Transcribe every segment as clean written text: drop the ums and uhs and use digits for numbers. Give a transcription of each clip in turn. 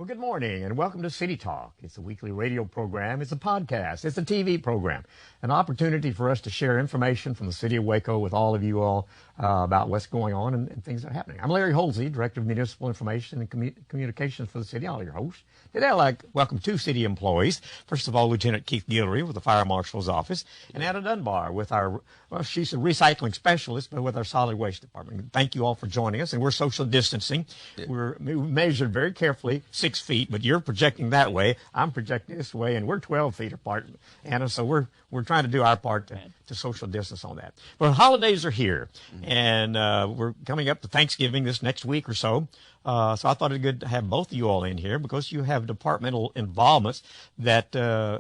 Well, good morning and welcome to City Talk. It's a weekly radio program. It's a podcast. It's a TV program. An opportunity for us to share information from the city of Waco with all of you all about what's going on and things that are happening. I'm Larry Holsey, Director of Municipal Information and Communications for the city. I'll be your host. Today I'd like to welcome two city employees. First of all, Lieutenant Keith Guillory with the Fire Marshal's Office and Anna Dunbar with our, well, she's a recycling specialist, but with our solid waste department. Thank you all for joining us. And we're social distancing. Yeah. We measured very carefully 6 feet, but you're projecting that way. I'm projecting this way, and we're 12 feet apart, Anna. So we're trying to do our part to social distance on that. But holidays are here, and we're coming up to Thanksgiving this next week or so. So I thought it'd be good to have both of you all in here because you have departmental involvements that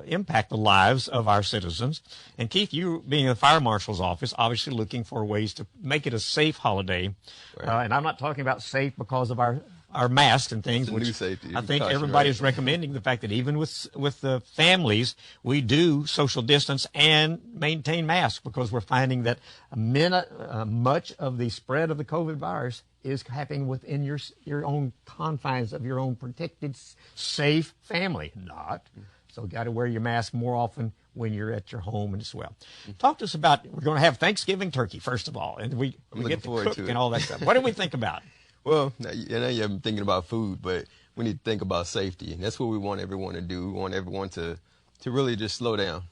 impact the lives of our citizens. And Keith, you being in the Fire Marshal's Office, obviously looking for ways to make it a safe holiday. Right. And I'm not talking about safe because of our masks and things, which I think everybody is recommending the fact that even with the families, we do social distance and maintain masks because we're finding that much of the spread of the COVID virus is happening within your own confines of your own protected, safe family. So got to wear your mask more often when you're at your home as well. Talk to us about, we're going to have Thanksgiving turkey, first of all, and we get to cook and all that stuff. What do we think about? Well, I know you're thinking about food, but we need to think about safety, and that's what we want everyone to do. We want everyone to really just slow down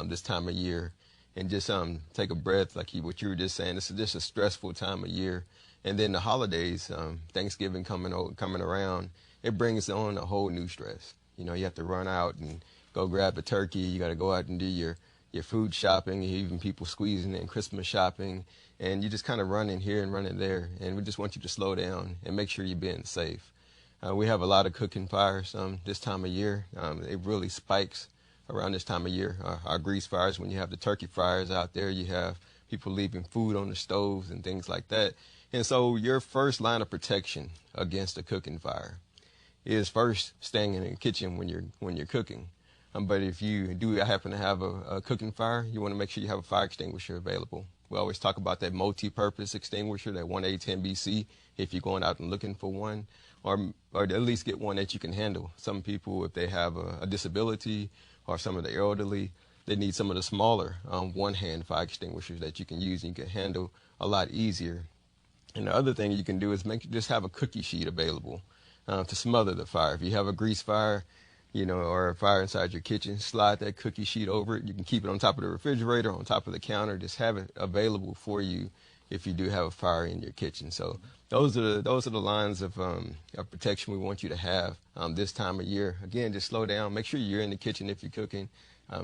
this time of year and just take a breath, like what you were just saying. It's just a stressful time of year. And then the holidays, Thanksgiving coming around, it brings on a whole new stress. You know, you have to run out and go grab a turkey. You got to go out and do your food shopping, even people squeezing in Christmas shopping. And you just kind of running here and running there. And we just want you to slow down and make sure you're being safe. We have a lot of cooking fires this time of year. It really spikes around this time of year. Our grease fires, when you have the turkey fryers out there, you have people leaving food on the stoves and things like that. And so your first line of protection against a cooking fire is first staying in the kitchen when you're cooking. But if you do happen to have a cooking fire, you want to make sure you have a fire extinguisher available. We always talk about that multi-purpose extinguisher, that 1A10BC, if you're going out and looking for one, or at least get one that you can handle. Some people, if they have a disability or some of the elderly, they need some of the smaller one-hand fire extinguishers that you can use and you can handle a lot easier. And the other thing you can do is just have a cookie sheet available to smother the fire. If you have a grease fire, or a fire inside your kitchen, slide that cookie sheet over it. You can keep it on top of the refrigerator, on top of the counter. Just have it available for you if you do have a fire in your kitchen. So those are the lines of protection we want you to have this time of year. Again, just slow down. Make sure you're in the kitchen if you're cooking.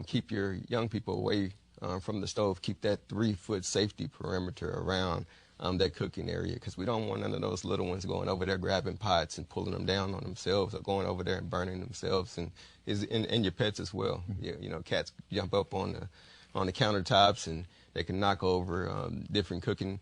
Keep your young people away from the stove. Keep that 3-foot safety perimeter around that cooking area, because we don't want none of those little ones going over there grabbing pots and pulling them down on themselves, or going over there and burning themselves, and your pets as well. Cats jump up on the countertops and they can knock over different cooking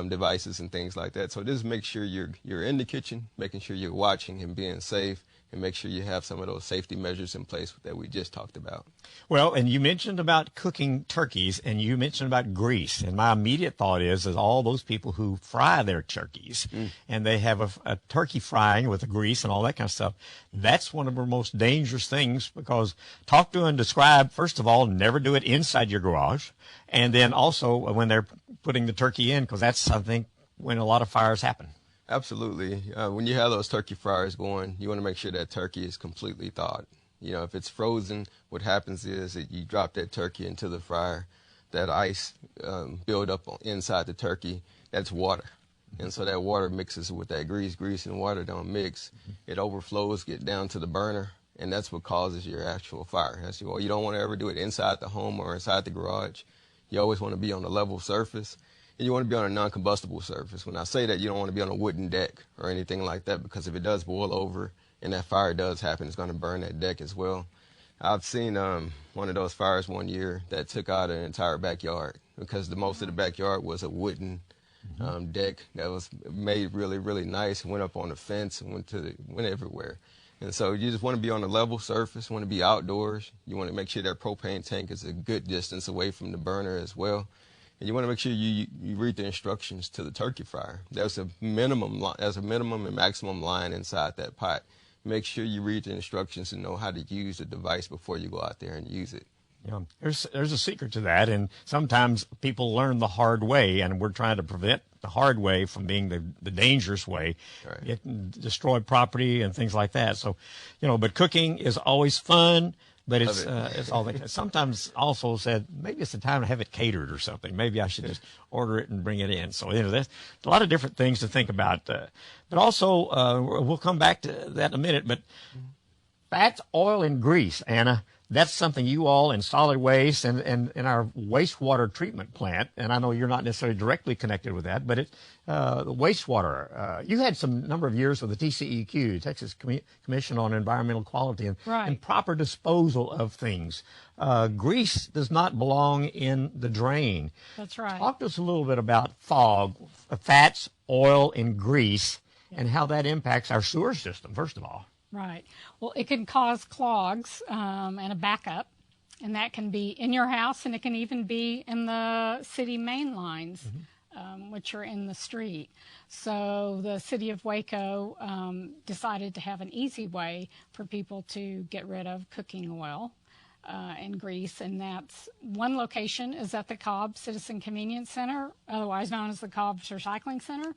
devices and things like that. So just make sure you're in the kitchen, making sure you're watching and being safe, and make sure you have some of those safety measures in place that we just talked about. Well, and you mentioned about cooking turkeys, and you mentioned about grease. And my immediate thought is all those people who fry their turkeys, and they have a turkey frying with the grease and all that kind of stuff. That's one of the most dangerous things, because talk to and describe, first of all, never do it inside your garage. And then also when they're putting the turkey in, because that's, I think, when a lot of fires happen. Absolutely. When you have those turkey fryers going, you want to make sure that turkey is completely thawed. If it's frozen, what happens is that you drop that turkey into the fryer, that ice build up inside the turkey, that's water. And so that water mixes with that grease. Grease and water don't mix. It overflows, get down to the burner, and that's what causes your actual fire. You don't want to ever do it inside the home or inside the garage. You always want to be on a level surface. And you want to be on a non-combustible surface. When I say that, you don't want to be on a wooden deck or anything like that, because if it does boil over and that fire does happen, it's going to burn that deck as well. I've seen one of those fires one year that took out an entire backyard, because most of the backyard was a wooden deck that was made really, really nice, and went up on the fence and went everywhere. And so you just want to be on a level surface, want to be outdoors. You want to make sure that propane tank is a good distance away from the burner as well. And you want to make sure you read the instructions to the turkey fryer. There's a minimum and maximum line inside that pot. make sure you read the instructions and know how to use the device before you go out there and use it. Yeah, there's a secret to that, and sometimes people learn the hard way, and we're trying to prevent the hard way from being the dangerous way. Right. It can destroy property and things like that. So, but cooking is always fun, but it's all they sometimes also said maybe it's the time to have it catered or something. Maybe I should just order it and bring it in. So there's a lot of different things to think about. But also we'll come back to that in a minute. But fats, oil, and grease, Anna. That's something you all in solid waste and in our wastewater treatment plant, and I know you're not necessarily directly connected with that, but the wastewater. You had some number of years with the TCEQ, Texas Commission on Environmental Quality, and proper disposal of things. Grease does not belong in the drain. That's right. Talk to us a little bit about fog, fats, oil, and grease, and how that impacts our sewer system, first of all. Right. Well, it can cause clogs and a backup, and that can be in your house, and it can even be in the city main lines, which are in the street. So the city of Waco decided to have an easy way for people to get rid of cooking oil and grease, and that's one location is at the Cobb Citizen Convenience Center, otherwise known as the Cobb's Recycling Center,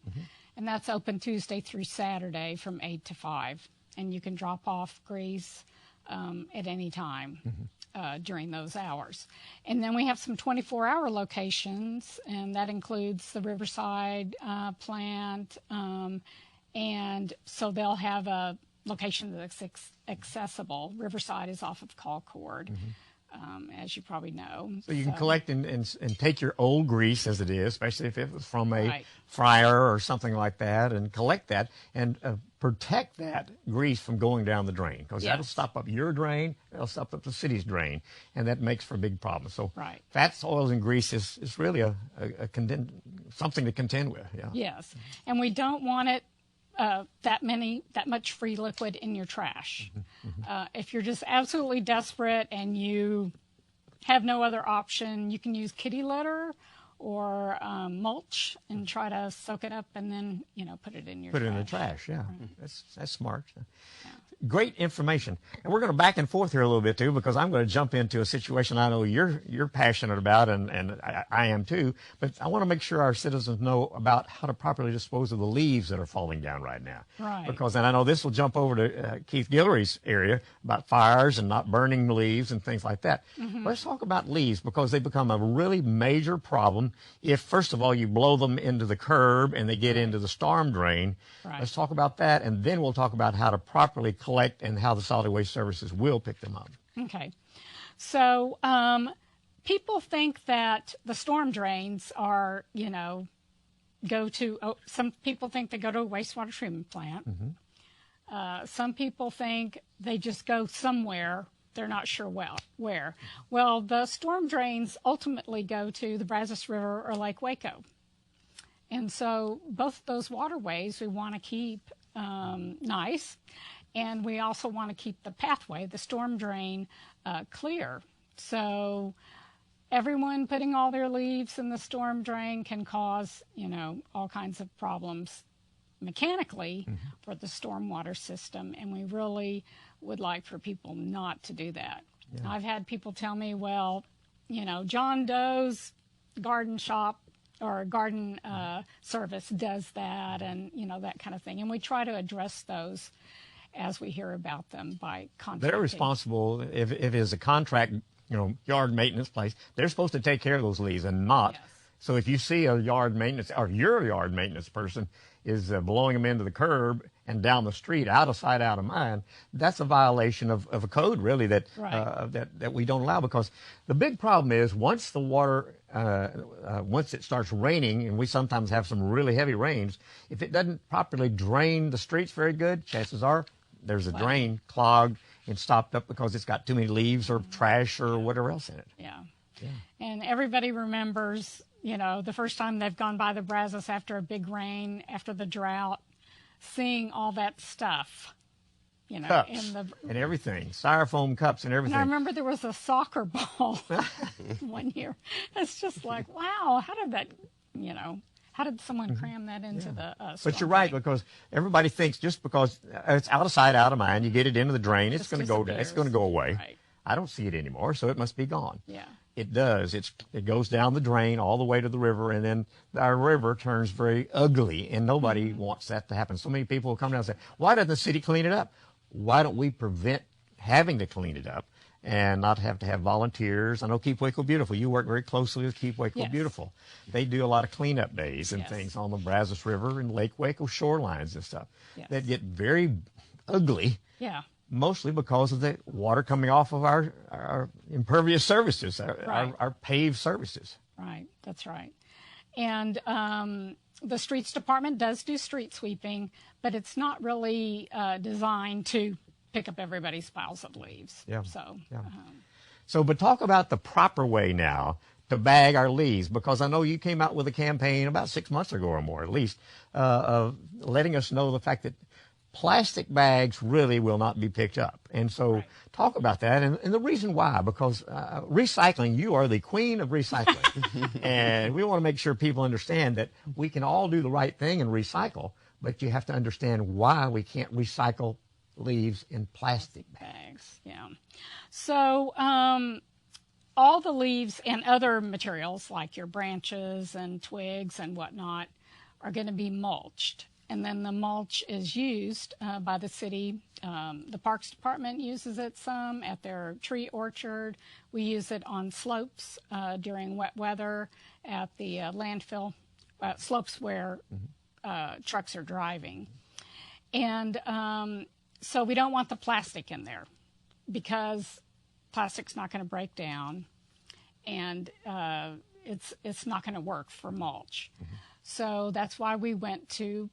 and that's open Tuesday through Saturday from 8 to 5. And you can drop off grease at any time during those hours. And then we have some 24-hour locations, and that includes the Riverside plant. And so they'll have a location that's accessible. Riverside is off of Colcord, as you probably know. So you can collect and take your old grease as it is, especially if it was from a fryer or something like that, and collect that and protect that grease from going down the drain, because that'll stop up your drain, that'll stop up the city's drain, and that makes for a big problem. So fats, oils, and grease is really something to contend with. Yeah. Yes, and we don't want it that much free liquid in your trash. If you're just absolutely desperate and you have no other option, you can use kitty litter or mulch and try to soak it up and then put it in your trash. Put it in the trash. Yeah, that's smart. Great information. And we're going to back and forth here a little bit too, because I'm going to jump into a situation I know you're passionate about, and I am too. But I want to make sure our citizens know about how to properly dispose of the leaves that are falling down right now. Right. Because, and I know this will jump over to Keith Guillory's area about fires and not burning leaves and things like that. Let's talk about leaves, because they become a really major problem if, first of all, you blow them into the curb and they get into the storm drain. Let's talk about that, and then we'll talk about how to properly collect and how the solid waste services will pick them up. Okay. So people think that the storm drains are, some people think they go to a wastewater treatment plant. Some people think they just go somewhere. They're not sure where. Well, the storm drains ultimately go to the Brazos River or Lake Waco. And so both of those waterways we want to keep nice, and we also want to keep the pathway, the storm drain, clear. So everyone putting all their leaves in the storm drain can cause, all kinds of problems mechanically for the stormwater system, and we really would like for people not to do that. Yeah. I've had people tell me, well, John Doe's garden shop or garden service does that, and that kind of thing. And we try to address those as we hear about them by contracting. They're responsible if it is a contract, yard maintenance place. They're supposed to take care of those leaves and not. Yes. So if you see a yard maintenance or your yard maintenance person is blowing them into the curb and down the street, out of sight, out of mind, that's a violation of a code, really, that we don't allow. Because the big problem is once the water, once it starts raining, and we sometimes have some really heavy rains, if it doesn't properly drain the streets very good, chances are there's a drain clogged and stopped up because it's got too many leaves or trash or whatever else in it. Yeah. And everybody remembers, the first time they've gone by the Brazos after a big rain, after the drought, seeing all that stuff, cups and everything, styrofoam cups and everything. And I remember there was a soccer ball one year. It's just like, wow, how How did someone cram that into the storm But you're right, drain? because everybody thinks just because it's out of sight, out of mind, you get it into the drain, it's Just going to go. It's disappears. going to go away. Right. I don't see it anymore, so it must be gone. Yeah. It does. It goes down the drain all the way to the river, and then our river turns very ugly, and nobody wants that to happen. So many people will come down and say, why doesn't the city clean it up? Why don't we prevent having to clean it up and not have to have volunteers? I know Keep Waco Beautiful. You work very closely with Keep Waco Yes. Beautiful. They do a lot of cleanup days and Yes. things on the Brazos River and Lake Waco shorelines and stuff Yes. that get very ugly. Yeah. Mostly because of the water coming off of our impervious surfaces, Right. our paved surfaces. Right, that's right. And the streets department does do street sweeping, but it's not really designed to pick up everybody's piles of leaves. Yeah, So, yeah. So, but talk about the proper way now to bag our leaves, because I know you came out with a campaign about 6 months ago or more, at least, of letting us know the fact that plastic bags really will not be picked up. And so Right. talk about that and the reason why, because recycling, you are the queen of recycling. And we want to make sure people understand that we can all do the right thing and recycle, but you have to understand why we can't recycle leaves in plastic bags. bags, yeah. So, all the leaves and other materials like your branches and twigs and whatnot are going to be mulched. And then the mulch is used by the city. The Parks Department uses it some at their tree orchard. We use it on slopes during wet weather at the landfill slopes where trucks are driving. And so we don't want the plastic in there because plastic's not going to break down, and it's not going to work for mulch. So that's why we went to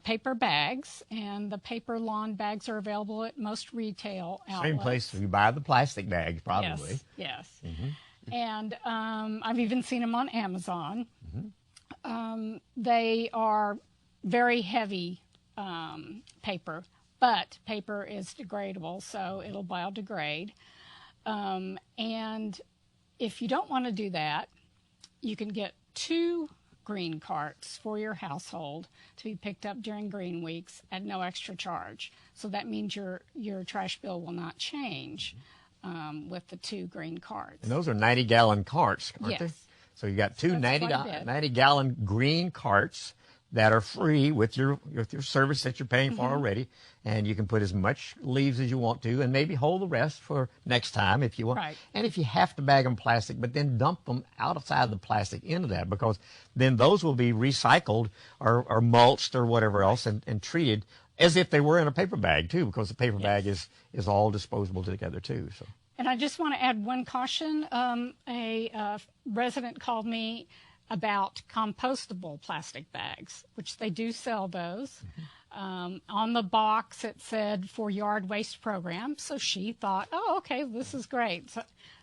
paper bags, and the paper lawn bags are available at most retail outlets. Same place you buy the plastic bags, probably. Yes, yes. And I've even seen them on Amazon. They are very heavy paper, but paper is degradable, so it'll biodegrade. And if you don't want to do that, you can get 2 green carts for your household to be picked up during green weeks at no extra charge. So that means your trash bill will not change with the 2 green carts. And those are 90-gallon carts, aren't they? Yes. So you got 2 That's quite a bit. 90-gallon green carts that are free with your service that you're paying for already, and you can put as much leaves as you want to, and maybe hold the rest for next time if you want. Right. And if you have to bag them plastic, but then dump them outside the plastic into that, because then those will be recycled or mulched or whatever else and treated as if they were in a paper bag too, because the paper bag is all disposable together too. So. And I just want to add one caution. A resident called me about compostable plastic bags, which they do sell those. On the box, it said for yard waste program. So she thought, oh, okay, this is great.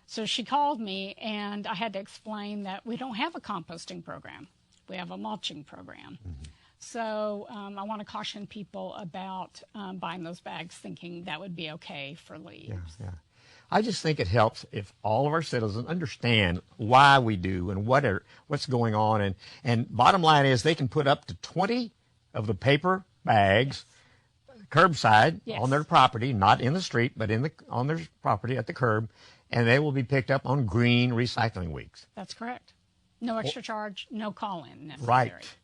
So she called me, and I had to explain that we don't have a composting program. We have a mulching program. So I want to caution people about buying those bags thinking that would be okay for leaves. Yeah. I just think it helps if all of our citizens understand why we do and what's going on. And bottom line is they can put up to 20 of the paper bags curbside on their property, not in the street, but on their property at the curb, and they will be picked up on green recycling weeks. That's correct. No extra charge, no call-in necessary. Right.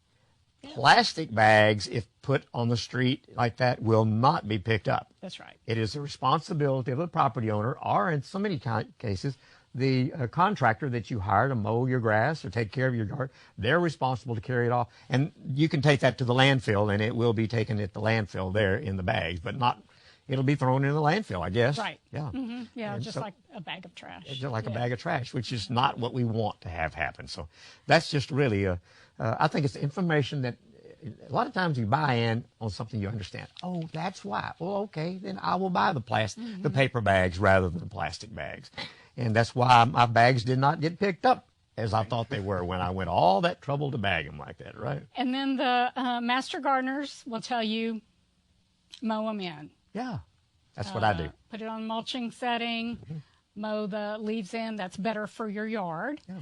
Plastic bags, if put on the street like that, will not be picked up. That's right. It is the responsibility of the property owner, or in so many cases, the contractor that you hire to mow your grass or take care of your yard. They're responsible to carry it off. And you can take that to the landfill, and it will be taken at the landfill there in the bags, but not, it'll be thrown in the landfill, I guess. Right. Yeah. Yeah, And just so- like a bag of trash. Just like a bag of trash, which is not what we want to have happen. So that's just really I think it's information that a lot of times you buy in on something you understand. Oh, that's why. Well, okay, then I will buy the paper bags rather than the plastic bags. And that's why my bags did not get picked up as I thought they were when I went all that trouble to bag them like that, right? And then the master gardeners will tell you, mow them in. Yeah, that's what I do. Put it on mulching setting, mow the leaves in. That's better for your yard. Yeah.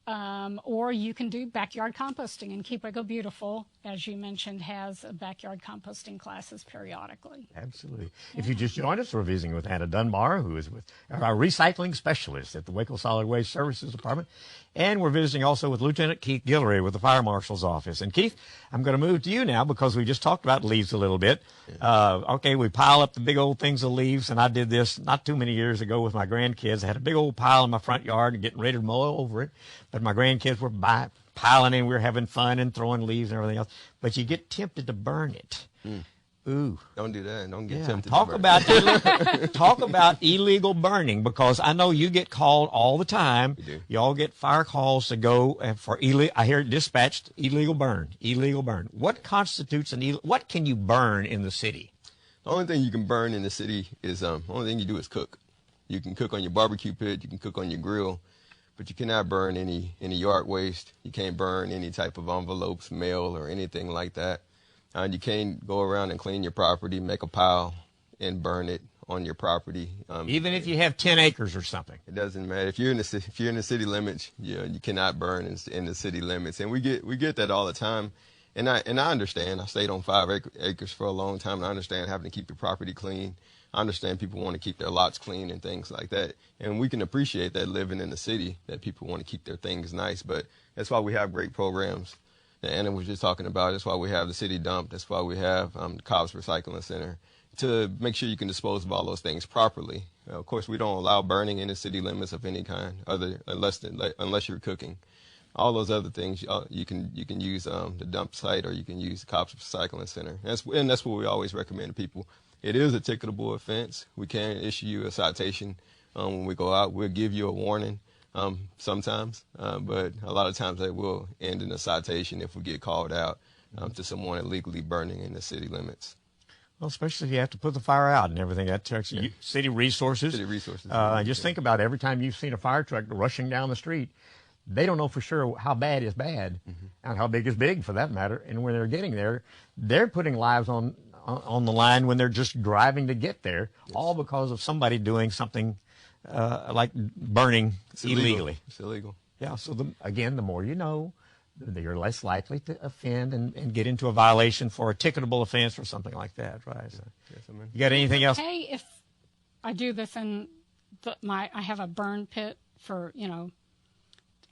Or you can do backyard composting, and Keep Waco Beautiful, as you mentioned, has backyard composting classes periodically. Absolutely. Yeah. If you just joined us, we're visiting with Hannah Dunbar, who is with our recycling specialist at the Waco Solid Waste Services Department. And we're visiting also with Lieutenant Keith Guillory with the Fire Marshal's Office. And Keith, I'm going to move to you now because we just talked about leaves a little bit. Okay, we pile up the big old things of leaves, and I did this not too many years ago with my grandkids. I had a big old pile in my front yard and getting ready to mow over it. But my grandkids were piling in. We were having fun and throwing leaves and everything else. But you get tempted to burn it. Ooh. Don't do that. Don't get tempted talk to burn. Talk about illegal burning, because I know you get called all the time. We do. You all get fire calls to go for illegal. I hear it dispatched, illegal burn. What constitutes what can you burn in the city? The only thing you can burn in the city is, the only thing you do is cook. You can cook on your barbecue pit. You can cook on your grill. But you cannot burn any yard waste. You can't burn any type of envelopes, mail, or anything like that. You can't go around and clean your property, make a pile, and burn it on your property. Even if you have 10 acres or something. It doesn't matter. If you're in the city limits, you cannot burn in the city limits, and we get that all the time. And I understand. I stayed on 5 acres for a long time, and I understand having to keep your property clean. I understand people want to keep their lots clean and things like that. And we can appreciate that living in the city, that people want to keep their things nice. But that's why we have great programs that Anna was just talking about. That's why we have the city dump. That's why we have the Cobb's Recycling Center, to make sure you can dispose of all those things properly. Of course, we don't allow burning in the city limits of any kind, unless you're cooking. All those other things, you can use the dump site, or you can use the Cobb's Recycling Center. And that's what we always recommend to people. It is a ticketable offense. We can issue you a citation when we go out. We'll give you a warning sometimes, but a lot of times they will end in a citation if we get called out to someone illegally burning in the city limits. Well, especially if you have to put the fire out and everything. That takes city resources. City resources. Just think about every time you've seen a fire truck rushing down the street, they don't know for sure how bad is bad and how big is big, for that matter. And when they're getting there, they're putting lives on the line when they're just driving to get there, all because of somebody doing something like burning illegally. It's illegal. Yeah, so again, the more you know, you're less likely to offend and get into a violation for a ticketable offense or something like that, right? So, yes, I mean. You got anything else? Hey, if I do this in I have a burn pit for,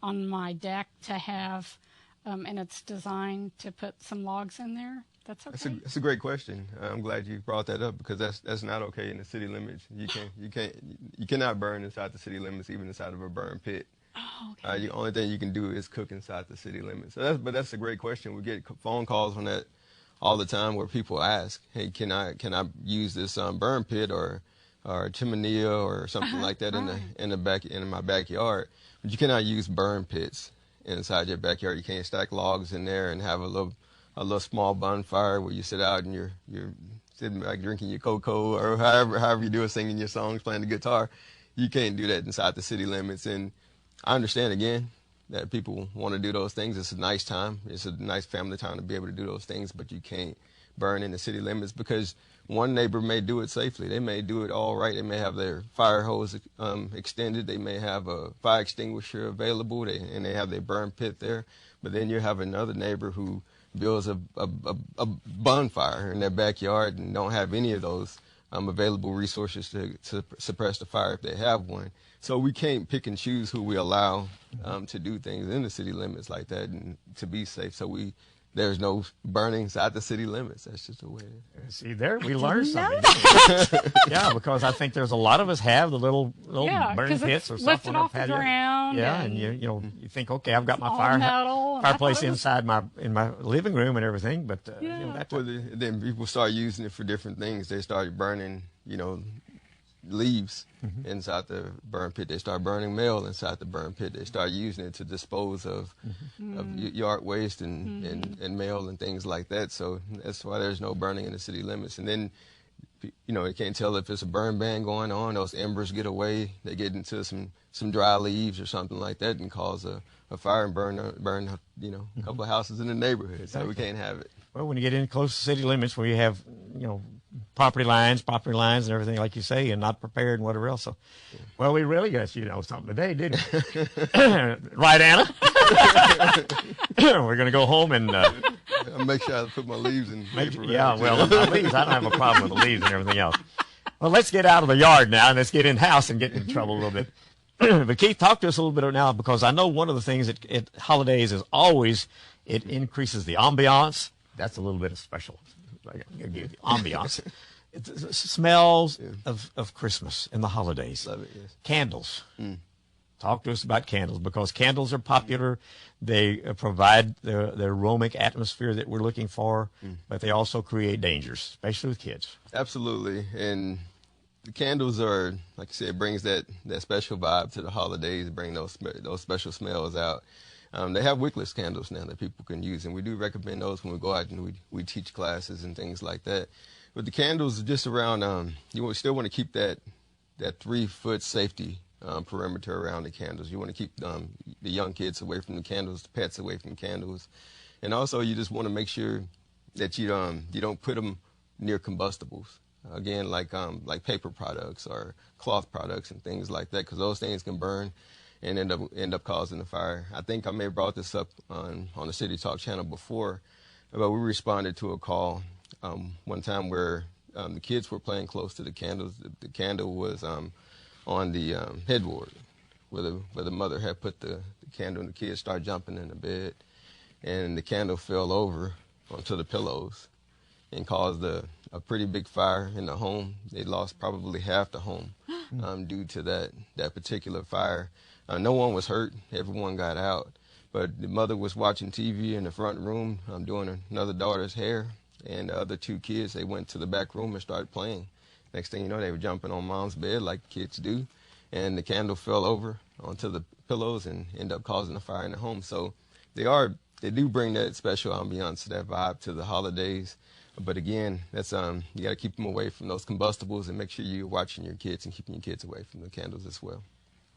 on my deck to have, and it's designed to put some logs in there. That's okay. That's a great question. I'm glad you brought that up, because that's not okay in the city limits. You cannot burn inside the city limits, even inside of a burn pit. Oh, okay. The only thing you can do is cook inside the city limits. But that's a great question. We get phone calls on that all the time, where people ask, "Hey, can I use this burn pit or chimney or something like that in my backyard?" But you cannot use burn pits inside your backyard. You can't stack logs in there and have a little small bonfire where you sit out and you're sitting back drinking your cocoa, or however you do it, singing your songs, playing the guitar. You can't do that inside the city limits. And I understand, again, that people want to do those things. It's a nice time. It's a nice family time to be able to do those things, but you can't burn in the city limits, because one neighbor may do it safely. They may do it all right. They may have their fire hose extended. They may have a fire extinguisher available, and they have their burn pit there. But then you have another neighbor who builds a bonfire in their backyard and don't have any of those available resources to suppress the fire if they have one. So we can't pick and choose who we allow to do things in the city limits like that and to be safe. So there's no burning inside the city limits. That's just the way it is. See, there we learned something. Yeah, because I think there's a lot of us have the little burn pits or something. Lifted off the ground. Yeah, and you think, okay, I've got my fireplace inside in my living room and everything, but then people start using it for different things. They start burning, leaves inside the burn pit. They start burning mail inside the burn pit. They start using it to dispose of yard waste and mail and things like that. So that's why there's no burning in the city limits. And then, you can't tell if it's a burn ban going on. Those embers get away. They get into some dry leaves or something like that and cause a fire and burn a couple of houses in the neighborhood. Exactly. So we can't have it. Well, when you get in close to city limits where you have, property lines and everything, like you say, and not prepared and whatever else. So, well, we really got something today, didn't we? Right, Anna? We're going to go home and I'll make sure I put my leaves in paper. yeah, well, the leaves, I don't have a problem with the leaves and everything else. Well, let's get out of the yard now and let's get in house and get in trouble a little bit. But Keith, talk to us a little bit now, because I know one of the things at holidays is always it increases the ambiance. That's a little bit of special. I gotta give you the ambiance. It smells of Christmas and the holidays. Love it, yes. Candles. Talk to us about candles, because candles are popular. They provide the aromatic atmosphere that we're looking for, but they also create dangers, especially with kids. Absolutely. And the candles are, like I said, it brings that special vibe to the holidays, bring those special smells out. They have wickless candles now that people can use, and we do recommend those when we go out and we teach classes and things like that. But the candles are just around, you still want to keep that 3-foot safety perimeter around the candles. You want to keep the young kids away from the candles, the pets away from candles. And also you just want to make sure that you don't put them near combustibles. Again, like paper products or cloth products and things like that, because those things can burn and end up causing a fire. I think I may have brought this up on the City Talk channel before, but we responded to a call one time where the kids were playing close to the candles. The candle was on the headboard where the mother had put the candle, and the kids started jumping in the bed, and the candle fell over onto the pillows and caused a pretty big fire in the home. They lost probably half the home due to that particular fire. No one was hurt. Everyone got out. But the mother was watching TV in the front room doing another daughter's hair, and the other 2 kids, they went to the back room and started playing. Next thing you know, they were jumping on mom's bed like kids do, and the candle fell over onto the pillows and ended up causing a fire in the home. So they do bring that special ambiance, that vibe to the holidays. But again, that's you got to keep them away from those combustibles and make sure you're watching your kids and keeping your kids away from the candles as well.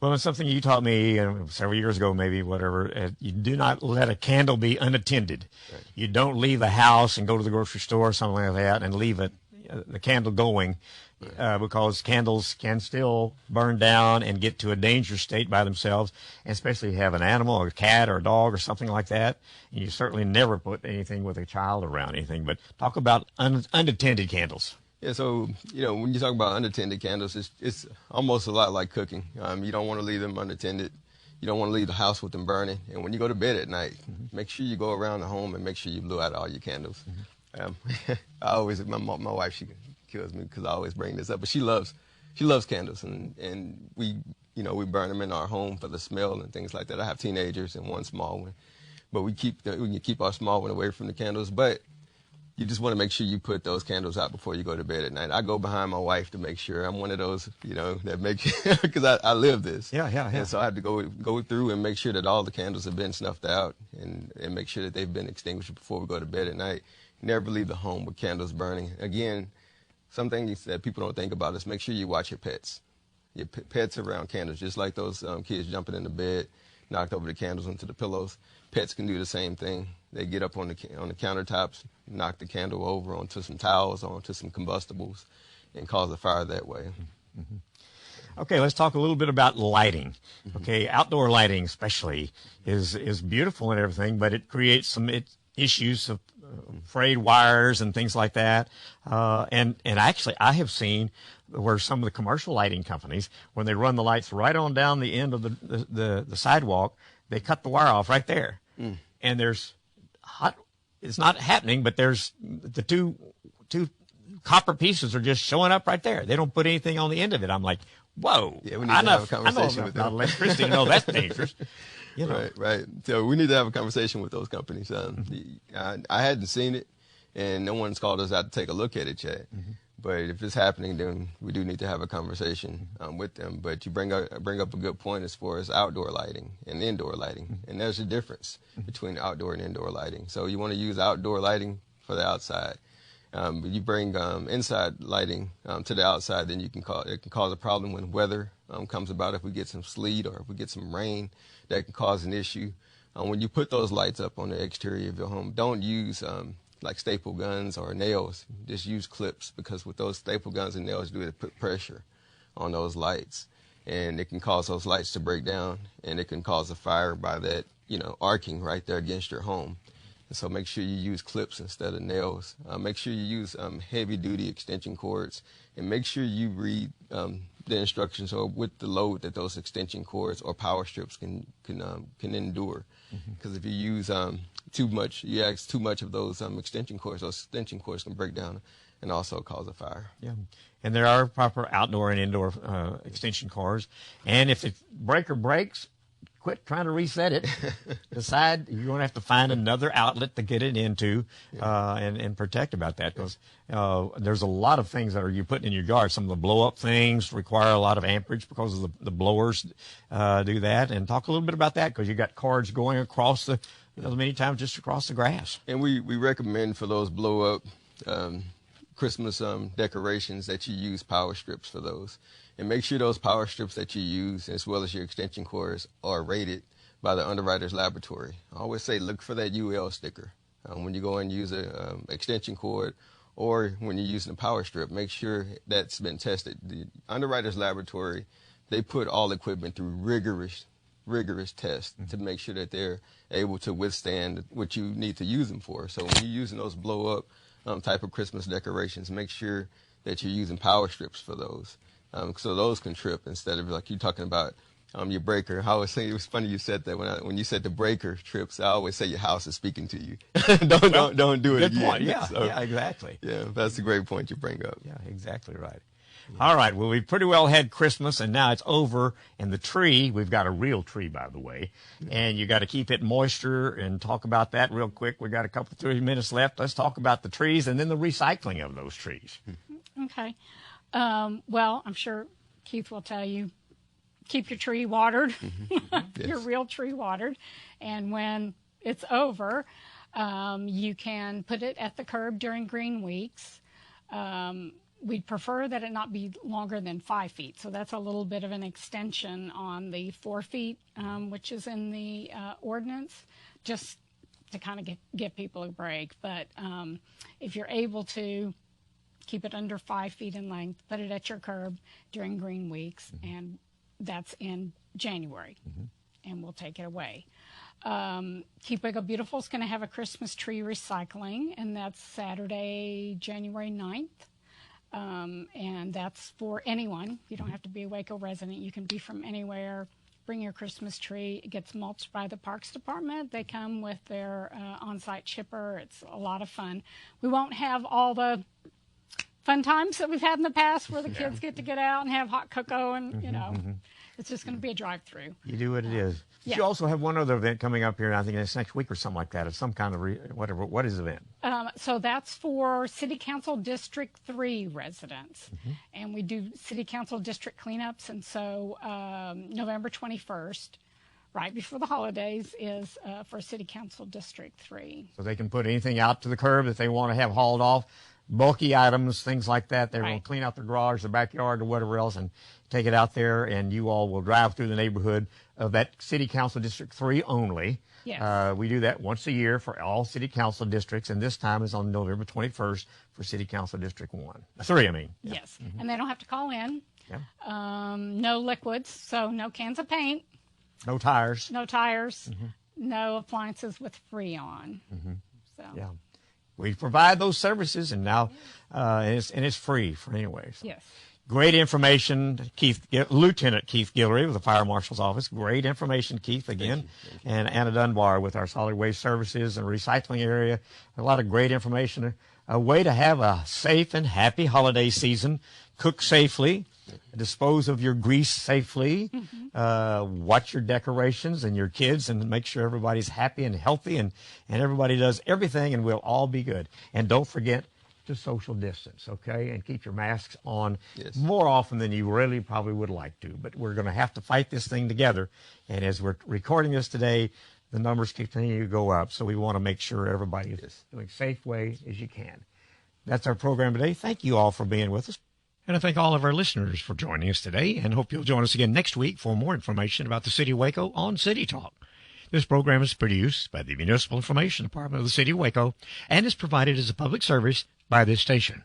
Well, it's something you taught me several years ago, maybe, whatever. You do not let a candle be unattended. Right. You don't leave the house and go to the grocery store or something like that and leave the candle going, because candles can still burn down and get to a dangerous state by themselves, and especially if you have an animal or a cat or a dog or something like that. And you certainly never put anything with a child around anything. But talk about unattended candles. Yeah, so, when you talk about unattended candles, it's almost a lot like cooking. You don't want to leave them unattended. You don't want to leave the house with them burning. And when you go to bed at night, make sure you go around the home and make sure you blew out all your candles. My wife, she kills me because I always bring this up, but she loves candles, and we burn them in our home for the smell and things like that. I have teenagers and one small one, but we keep our small one away from the candles. But you just want to make sure you put those candles out before you go to bed at night. I go behind my wife to make sure. I'm one of those, that makes because I live this. Yeah. And so I have to go through and make sure that all the candles have been snuffed out and make sure that they've been extinguished before we go to bed at night. Never leave the home with candles burning. Again, some things that people don't think about is make sure you watch your pets. Your pets around candles, just like those kids jumping in the bed, knocked over the candles into the pillows. Pets can do the same thing. They get up on the countertops, knock the candle over onto some towels, onto some combustibles, and cause a fire that way. Mm-hmm. Okay, let's talk a little bit about lighting. Okay, outdoor lighting especially is beautiful and everything, but it creates some issues of frayed wires and things like that. And actually, I have seen where some of the commercial lighting companies, when they run the lights right on down the end of the sidewalk, they cut the wire off right there. And it's not happening, but there's the two copper pieces are just showing up right there. They don't put anything on the end of it. I'm like, whoa. Yeah, we need to have a conversation with them. About electricity to know that's dangerous. Right. So we need to have a conversation with those companies. I hadn't seen it, and no one's called us out to take a look at it yet. But if it's happening, then we do need to have a conversation with them. But you bring up a good point as far as outdoor lighting and indoor lighting, and there's a difference between outdoor and indoor lighting. So you want to use outdoor lighting for the outside. But you bring inside lighting to the outside, then it can cause a problem when weather comes about. If we get some sleet or if we get some rain, that can cause an issue. When you put those lights up on the exterior of your home, don't use like staple guns or nails, just use clips, because with those staple guns and nails, it put pressure on those lights, and it can cause those lights to break down, and it can cause a fire by that, arcing right there against your home. And so make sure you use clips instead of nails. Make sure you use heavy-duty extension cords, and make sure you read the instructions or with the load that those extension cords or power strips can endure. Because if you use too much, you ask too much of those extension cords can break down and also cause a fire. Yeah, and there are proper outdoor and indoor extension cords. And if the breaker breaks, quit trying to reset it. Decide you're going to have to find another outlet to get it into, and protect about that, because there's a lot of things that you're putting in your yard. Some of the blow-up things require a lot of amperage because of the blowers do that. And talk a little bit about that, because you got cords going across many times just across the grass. And we recommend for those blow-up Christmas decorations that you use power strips for those. And make sure those power strips that you use, as well as your extension cords, are rated by the Underwriters Laboratory. I always say look for that UL sticker. When you go and use a extension cord, or when you're using a power strip, make sure that's been tested. The Underwriters Laboratory, they put all equipment through rigorous tests to make sure that they're able to withstand what you need to use them for. So when you're using those blow-up type of Christmas decorations, make sure that you're using power strips for those. So those can trip instead of, like you talking about your breaker. I always say, it was funny you said that when you said the breaker trips, I always say your house is speaking to you. don't do it Good again. point. Yeah, So, yeah, exactly. Yeah, that's a great point you bring up. Yeah, exactly right. Yeah. All right, well, we've pretty well had Christmas, and now it's over. And the tree, we've got a real tree, by the way, and you got to keep it moisture, and talk about that real quick. We got a couple, 3 minutes left. Let's talk about the trees and then the recycling of those trees. Okay. Well, I'm sure Keith will tell you, keep your tree watered, Yes. your real tree watered. And when it's over, you can put it at the curb during green weeks. We'd prefer that it not be longer than 5 feet. So that's a little bit of an extension on the 4 feet, which is in the ordinance, just to kind of get people a break. But if you're able to, keep it under 5 feet in length, put it at your curb during green weeks, and that's in January, and we'll take it away. Keep Waco Beautiful is going to have a Christmas tree recycling, and that's Saturday, January 9th. And that's for anyone. You don't have to be a Waco resident. You can be from anywhere. Bring your Christmas tree. It gets mulched by the Parks Department. They come with their on-site chipper. It's a lot of fun. We won't have all the fun times that we've had in the past where the kids get to get out and have hot cocoa, and it's just going to be a drive-through. You do what it is. Yeah. You also have one other event coming up here, and I think it's next week or something like that. It's some kind of whatever. What is the event? So that's for City Council District 3 residents. And we do City Council District cleanups. And so November 21st, right before the holidays, is for City Council District 3. So they can put anything out to the curb that they want to have hauled off, bulky items, things like that. They're going to clean out their garage, their backyard, or whatever else, and take it out there, and you all will drive through the neighborhood of that City Council District 3 only. Yes. We do that once a year for all City Council districts, and this time is on November 21st for City Council District 3, I mean. Yeah. Yes. And they don't have to call in. Yeah. No liquids, so no cans of paint. No tires. No tires. No appliances with Freon. So. Yeah. We provide those services, and now it's free for anyway. So. Yes. Great information, Lieutenant Keith Guillory with the Fire Marshal's Office. Great information, Keith, again. Thank you. And Anna Dunbar with our solid waste services and recycling area. A lot of great information. A way to have a safe and happy holiday season. Cook safely. Dispose of your grease safely. Watch your decorations and your kids, and make sure everybody's happy and healthy, and everybody does everything, and we'll all be good. And don't forget to social distance, okay? And keep your masks on more often than you really probably would like to. But we're going to have to fight this thing together. And as we're recording this today, the numbers continue to go up. So we want to make sure everybody is doing safe way as you can. That's our program today. Thank you all for being with us. And I thank all of our listeners for joining us today, and hope you'll join us again next week for more information about the City of Waco on City Talk. This program is produced by the Municipal Information Department of the City of Waco and is provided as a public service by this station.